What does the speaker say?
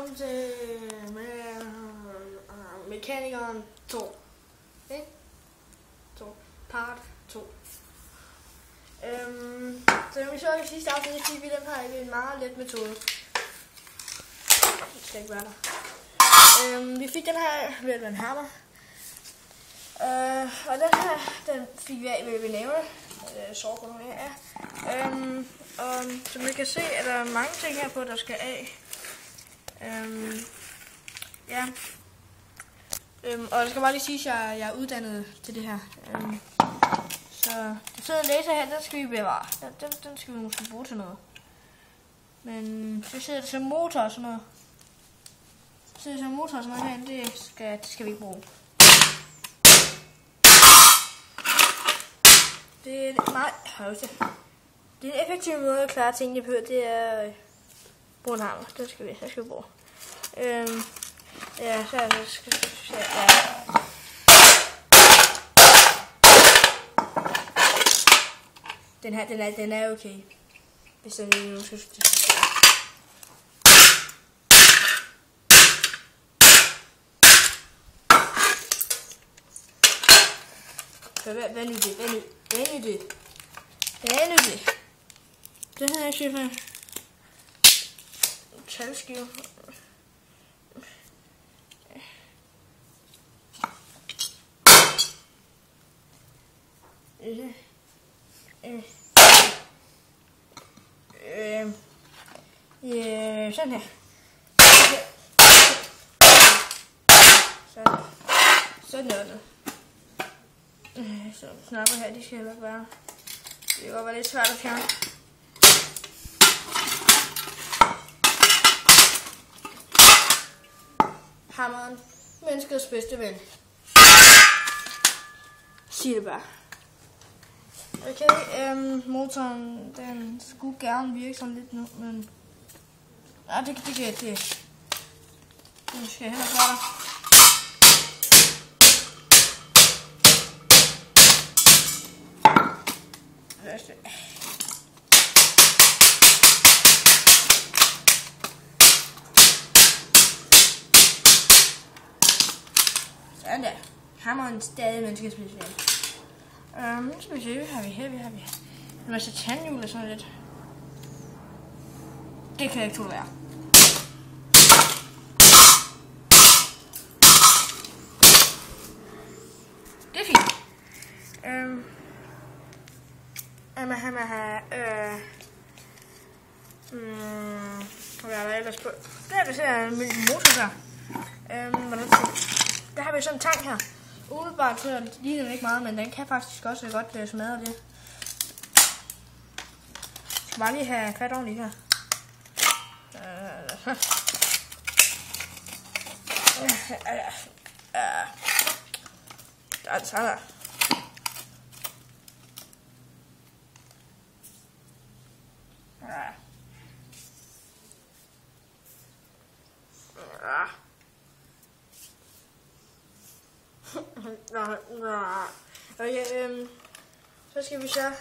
velkommen til Mekanikeren 2. Part 2. Så vi så i sidste afsnit, fik vi den her en meget let metode. Det skal ikke være der. Vi fik den her ved at en hammer. Og den her, den fik vi af ved at lave sårgrund her. Og som I kan se, er der mange ting her på, der skal af. Og jeg skal bare lige sige, at jeg er uddannet til det her. Så den sidder en laser her, den skal vi bevare. Den skal vi måske bruge til noget. Men så sidder det som motor og sådan noget. Så sidder det som motor og sådan noget herinde, det skal vi ikke bruge. Det er meget højt. Det er en effektiv måde at klare tingene på, det er at bruge en hammer. Den skal vi bruge. Ja, så skal ja. Den er okay. Hvis den nu skal Hvad nu det? Den her chef talskive. Sådan her. Sådan noget. Så snapper her, de skal heller være. Det kan godt være lidt svært at fjerne. Hammeren. Menneskets bedste ven. Sig det bare. Okay, motoren, den skulle gerne virke sådan lidt nu, men... Nej, det skal jeg heller gøre. Sådan der. Hammeren stadig menneskets bedste ven. Nu skal vi se, hvad har vi her? En masse tandhjul og sådan lidt. Det kan jeg ikke tolerere. Det er fint. Hvad er der ellers på? Der ser en motor der. Der har vi sådan en tank her. Umiddelbart så ligner den ikke meget, men den kan faktisk også godt smadre det. Jeg skal bare lige have fat ordentligt her. Der er det sådan der. Okay, så skal vi så